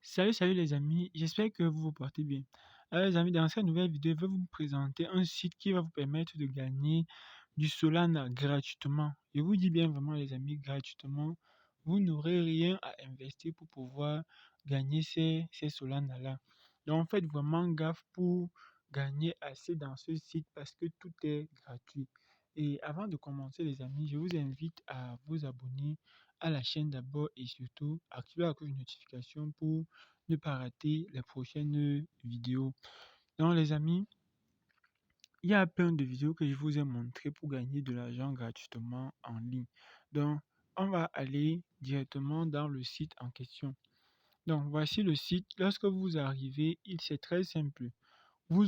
Salut les amis, j'espère que vous vous portez bien. Alors les amis, dans cette nouvelle vidéo, je vais vous présenter un site qui va vous permettre de gagner du Solana gratuitement. Je vous dis bien vraiment les amis, gratuitement. Vous n'aurez rien à investir pour pouvoir gagner ces Solana-là. Donc faites vraiment gaffe pour gagner assez dans ce site parce que tout est gratuit. Et avant de commencer les amis, je vous invite à vous abonner à la chaîne d'abord et surtout activer la cloche de notification pour ne pas rater les prochaines vidéos. Donc les amis, il y a plein de vidéos que je vous ai montrées pour gagner de l'argent gratuitement en ligne. Donc on va aller directement dans le site en question. Donc voici le site. Lorsque vous arrivez, c'est très simple. Vous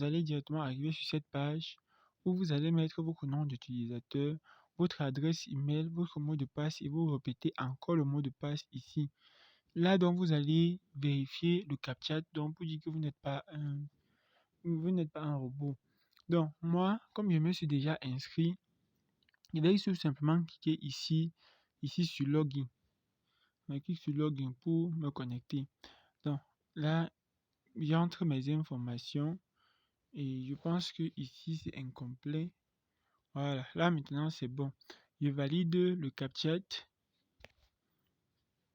allez directement arriver sur cette page où vous allez mettre votre nom d'utilisateur, votre adresse email, votre mot de passe et vous répétez encore le mot de passe ici. Là, donc, vous allez vérifier le CAPTCHA, donc pour dire que vous n'êtes pas un robot. Donc, moi, comme je me suis déjà inscrit, je vais tout simplement cliquer ici sur Login. Je clique sur Login pour me connecter. Donc, là, j'entre mes informations et je pense que ici c'est incomplet. Voilà, là maintenant c'est bon. Je valide le CAPTCHA.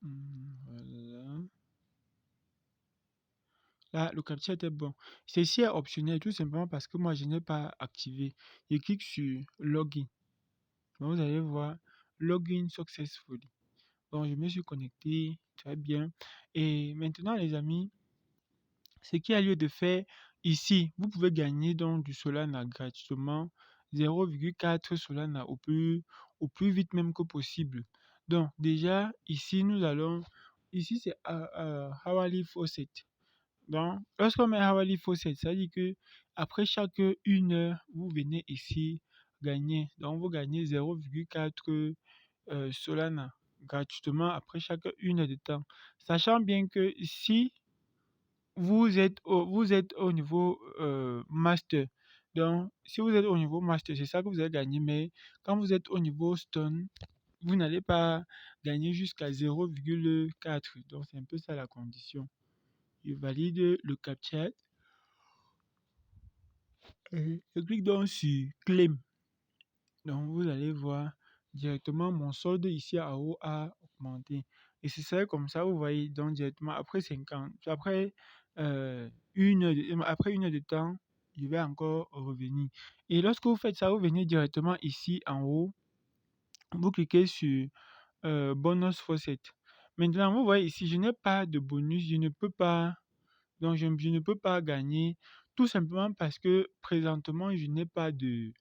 Voilà. Là, le CAPTCHA est bon. Ceci est optionnel tout simplement parce que moi, je n'ai pas activé. Je clique sur Login. Donc, vous allez voir Login Successfully. Bon, je me suis connecté. Très bien. Et maintenant, les amis, ce qu'il y a lieu de faire ici, vous pouvez gagner donc du Solana gratuitement 0,4 Solana au plus vite même que possible. Donc, déjà, ici, ici, c'est Hourly Faucet. Donc, lorsqu'on met Hourly Faucet, ça veut dire que après chaque 1 heure, vous venez ici gagner. Donc, vous gagnez 0,4 Solana gratuitement après chaque 1 heure de temps. Sachant bien que si vous êtes au niveau master, donc si vous êtes au niveau master, c'est ça que vous allez gagner. Mais quand vous êtes au niveau stone, vous n'allez pas gagner jusqu'à 0,4. Donc, c'est un peu ça la condition. Je valide le CAPTCHA. Et je clique donc sur Claim. Donc, vous allez voir directement mon solde ici à haut a augmenté. Et c'est ça comme ça, vous voyez, donc directement après 50, après 1 heure de temps, je vais encore revenir. Et lorsque vous faites ça, vous venez directement ici en haut, vous cliquez sur Bonus Faucet. Maintenant, vous voyez ici, je n'ai pas de bonus, je ne peux pas donc, je ne peux pas gagner tout simplement parce que présentement, je n'ai pas de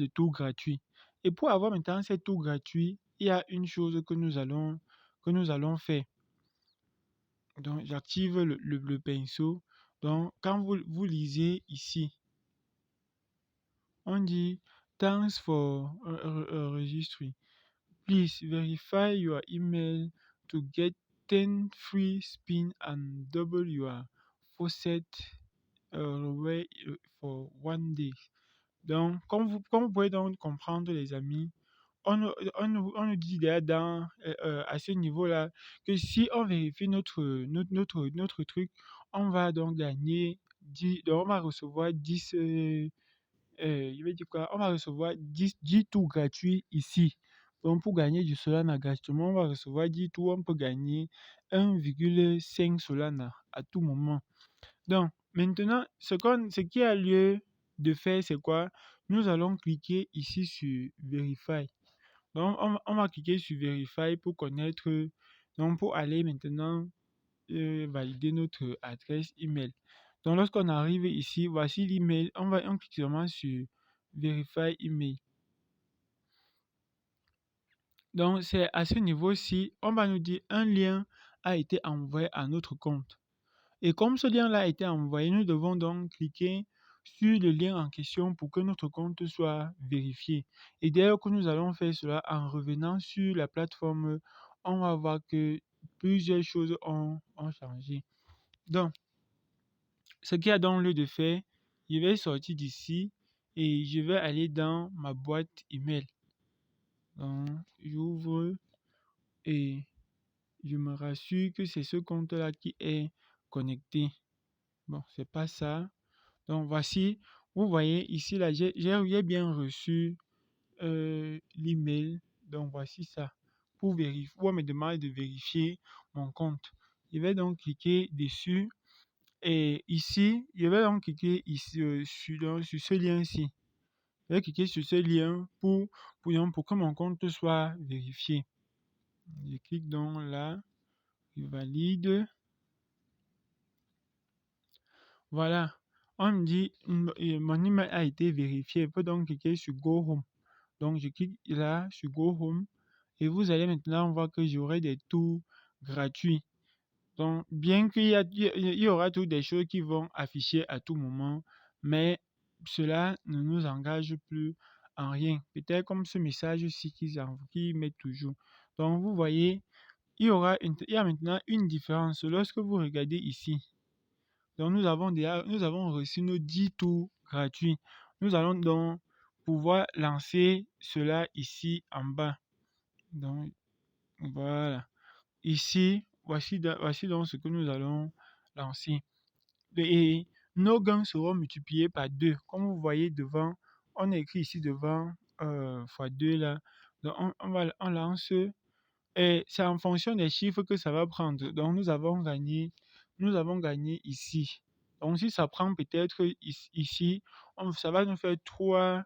tour gratuit. Et pour avoir maintenant ces tours gratuits, il y a une chose que nous allons faire. Donc, j'active le pinceau. Donc, quand vous lisez ici, on dit Thanks for registering. Please verify your email to get 10 free spin and double your faucet away for 1 day. Donc, comme vous pouvez donc comprendre, les amis, on nous dit déjà à ce niveau-là que si on vérifie notre truc, on va donc gagner 10, donc on va recevoir 10, je vais dire quoi, on va recevoir 10 tours gratuits ici. Donc, pour gagner du Solana gratuitement, on va recevoir 10 tours, on peut gagner 1,5 Solana à tout moment. Donc, maintenant, ce qui a lieu de faire, c'est quoi? Nous allons cliquer ici sur Verify. Donc, on va cliquer sur Verify pour connaître, donc pour aller maintenant valider notre adresse email. Donc, lorsqu'on arrive ici, voici l'email. On clique seulement sur Verify email. Donc, c'est à ce niveau-ci, on va nous dire un lien a été envoyé à notre compte. Et comme ce lien-là a été envoyé, nous devons donc cliquer sur le lien en question pour que notre compte soit vérifié. Et dès que nous allons faire cela en revenant sur la plateforme, on va voir que plusieurs choses ont changé. Donc, ce qu'il y a donc lieu de faire, je vais sortir d'ici et je vais aller dans ma boîte email. Donc, j'ouvre et je me rassure que c'est ce compte-là qui est connecté. Bon, c'est pas ça. Donc, voici, vous voyez ici, là, j'ai bien reçu l'email. Donc, voici ça. Pour vérifier, on me demande de vérifier mon compte. Je vais donc cliquer dessus. Et ici, je vais donc cliquer ici, sur ce lien-ci. Je vais cliquer sur ce lien pour que mon compte soit vérifié. Je clique donc là, je valide. Voilà. On me dit, mon email a été vérifié. Je peux donc cliquer sur Go Home. Donc, je clique là sur Go Home. Et vous allez maintenant voir que j'aurai des tours gratuits. Donc, bien qu'il y aura toutes des choses qui vont afficher à tout moment, mais cela ne nous engage plus en rien. Peut-être comme ce message-ci qui met toujours. Donc, vous voyez, il y a maintenant une différence. Lorsque vous regardez ici, donc nous avons reçu nos 10 tours gratuits. Nous allons donc pouvoir lancer cela ici en bas. Donc, voilà. Ici, voici donc ce que nous allons lancer. Et nos gains seront multipliés par 2. Comme vous voyez devant, on a écrit ici devant fois 2 là. Donc on lance et c'est en fonction des chiffres que ça va prendre. Donc nous avons gagné ici. Donc si ça prend peut-être ici, ça va nous faire 3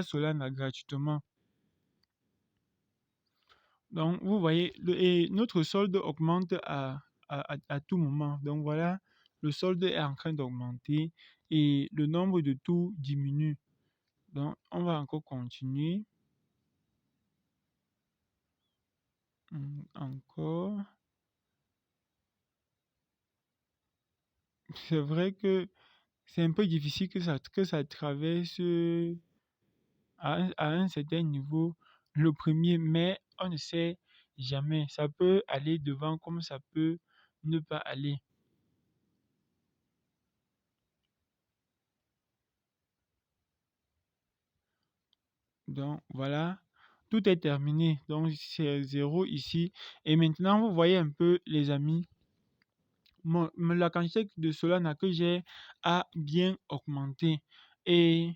Solana gratuitement. Donc, vous voyez, et notre solde augmente à tout moment. Donc, voilà, le solde est en train d'augmenter et le nombre de tours diminue. Donc, on va encore continuer. Encore. C'est vrai que c'est un peu difficile que ça traverse à un certain niveau le premier, mais on ne sait jamais. Ça peut aller devant comme ça peut ne pas aller. Donc voilà, tout est terminé. Donc c'est 0 ici. Et maintenant, vous voyez un peu, les amis, la quantité de Solana que j'ai a bien augmenté. Et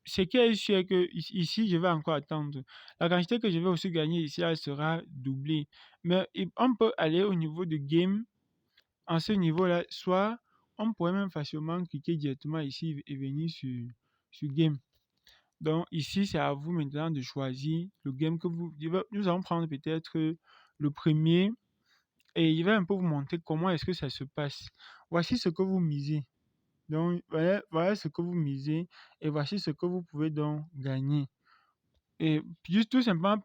ce qui est sûr que ici, je vais encore attendre. La quantité que je vais aussi gagner ici, elle sera doublée. Mais on peut aller au niveau de game. En ce niveau-là, soit on pourrait même facilement cliquer directement ici et venir sur game. Donc ici, c'est à vous maintenant de choisir le game que nous allons prendre peut-être le premier et il va un peu vous montrer comment est-ce que ça se passe. Voici ce que vous misez. Donc voilà ce que vous misez et voici ce que vous pouvez donc gagner. Et juste tout simplement,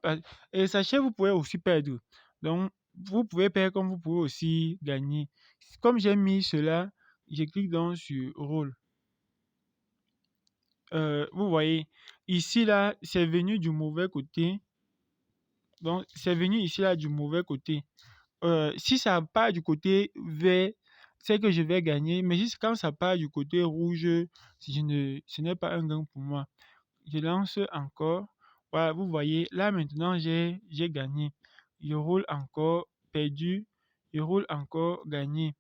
et sachez, vous pouvez aussi perdre. Donc vous pouvez perdre comme vous pouvez aussi gagner. Comme j'ai mis cela, je clique donc sur rôle. Vous voyez, ici là, c'est venu du mauvais côté. Donc, c'est venu ici là du mauvais côté. Si ça part du côté vert, c'est que je vais gagner. Mais juste quand ça part du côté rouge, ce n'est pas un gain pour moi. Je lance encore. Voilà, vous voyez, là maintenant, j'ai gagné. Je roule encore, perdu. Je roule encore, gagné.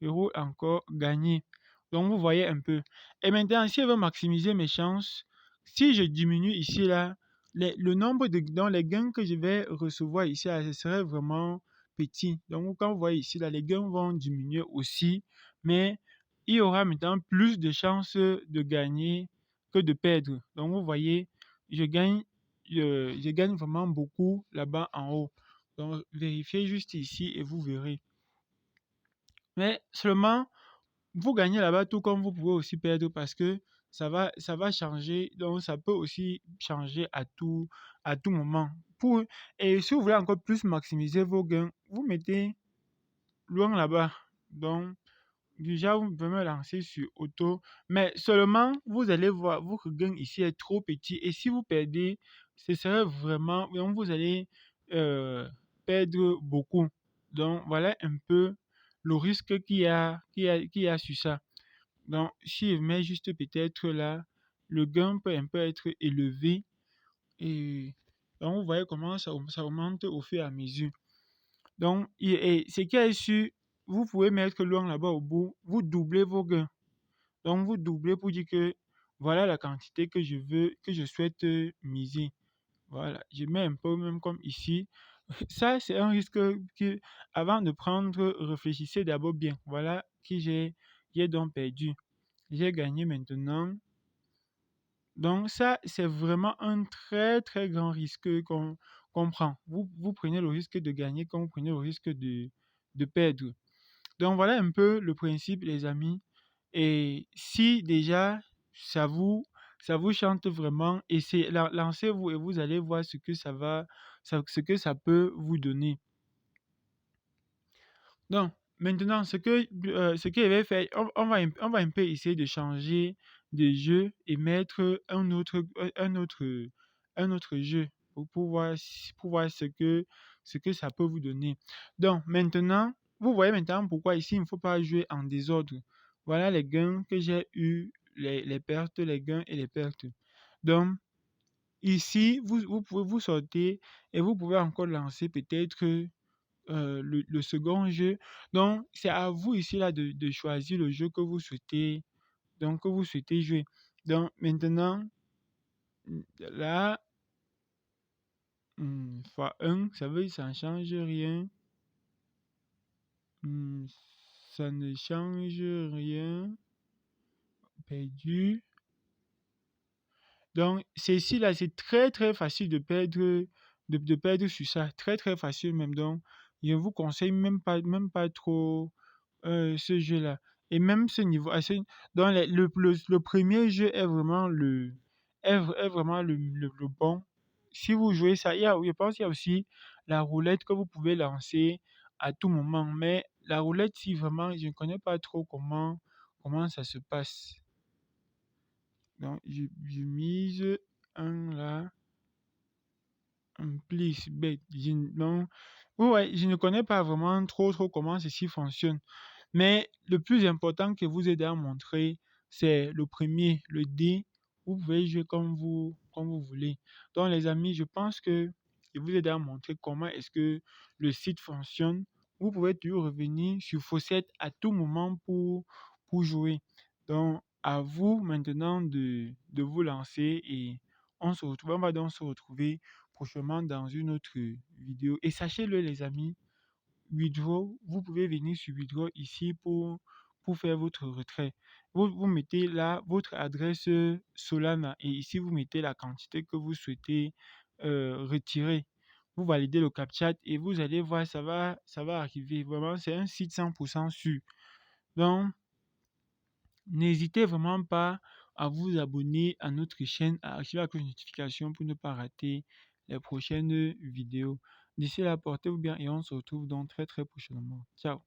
Euros encore gagné. Donc, vous voyez un peu. Et maintenant, si je veux maximiser mes chances, si je diminue ici, là, le nombre dans les gains que je vais recevoir ici, là, ce serait vraiment petit. Donc, quand vous voyez ici, là, les gains vont diminuer aussi, mais il y aura maintenant plus de chances de gagner que de perdre. Donc, vous voyez, je gagne vraiment beaucoup là-bas en haut. Donc, vérifiez juste ici et vous verrez. Mais seulement, vous gagnez là-bas tout comme vous pouvez aussi perdre parce que ça va changer. Donc, ça peut aussi changer à tout moment. Et si vous voulez encore plus maximiser vos gains, vous mettez loin là-bas. Donc, déjà, vous pouvez me lancer sur auto. Mais seulement, vous allez voir, votre gain ici est trop petit. Et si vous perdez, ce serait vraiment, donc vous allez euh, perdre beaucoup. Donc, voilà un peu le risque qu'il y a sur ça. Donc, si je mets juste peut-être là, le gain peut un peu être élevé. Et donc, vous voyez comment ça augmente au fur et à mesure. Donc, et ce qui est sûr, vous pouvez mettre loin là-bas au bout, vous doublez vos gains. Donc, vous doublez pour dire que voilà la quantité que je veux, que je souhaite miser. Voilà, je mets un peu même comme ici. Ça, c'est un risque que, avant de prendre, réfléchissez d'abord bien. Voilà que j'ai donc perdu. J'ai gagné maintenant. Donc ça, c'est vraiment un très très grand risque qu'on prend. Vous prenez le risque de gagner comme vous prenez le risque de perdre. Donc voilà un peu le principe, les amis. Et si déjà ça vous chante vraiment, lancez-vous et vous allez voir ce que ce que ça peut vous donner. Donc, maintenant, ce que je vais faire, on va un peu essayer de changer de jeu et mettre un autre jeu pour voir ce que ça peut vous donner. Donc, maintenant, vous voyez maintenant pourquoi ici, il ne faut pas jouer en désordre. Voilà les gains que j'ai eus, les pertes, les gains et les pertes. Donc, ici, vous pouvez vous sortir et vous pouvez encore lancer peut-être le second jeu. Donc, c'est à vous ici là de choisir le jeu que vous souhaitez jouer. Donc, maintenant, là, fois 1, ça veut dire ça ne change rien. Hmm, ça ne change rien. Perdu. Donc, ceci là, c'est très très facile de perdre sur ça. Très très facile même. Donc, je vous conseille même pas trop ce jeu-là. Et même ce niveau, donc le premier jeu est vraiment est vraiment le bon. Si vous jouez ça, je pense qu'il y a aussi la roulette que vous pouvez lancer à tout moment. Mais la roulette, si vraiment, je ne connais pas trop comment ça se passe. Donc, je mise un là, un please bet. Non, ouais, je ne connais pas vraiment trop comment ceci fonctionne. Mais le plus important que vous aide à montrer, c'est le premier, le dé. Vous pouvez jouer comme vous voulez. Donc, les amis, je pense que je vous aide à montrer comment est-ce que le site fonctionne. Vous pouvez toujours revenir sur Fawcett à tout moment pour jouer. Donc, à vous maintenant de vous lancer et on va donc se retrouver prochainement dans une autre vidéo. Et sachez-le, les amis, Withdraw, vous pouvez venir sur Withdraw ici pour faire votre retrait. Vous mettez là votre adresse Solana et ici vous mettez la quantité que vous souhaitez retirer. Vous validez le CAPTCHA et vous allez voir, ça va arriver. Vraiment, c'est un site 100% sûr. Donc, n'hésitez vraiment pas à vous abonner à notre chaîne, à activer la cloche de notification pour ne pas rater les prochaines vidéos. D'ici là, portez-vous bien et on se retrouve donc très très prochainement. Ciao.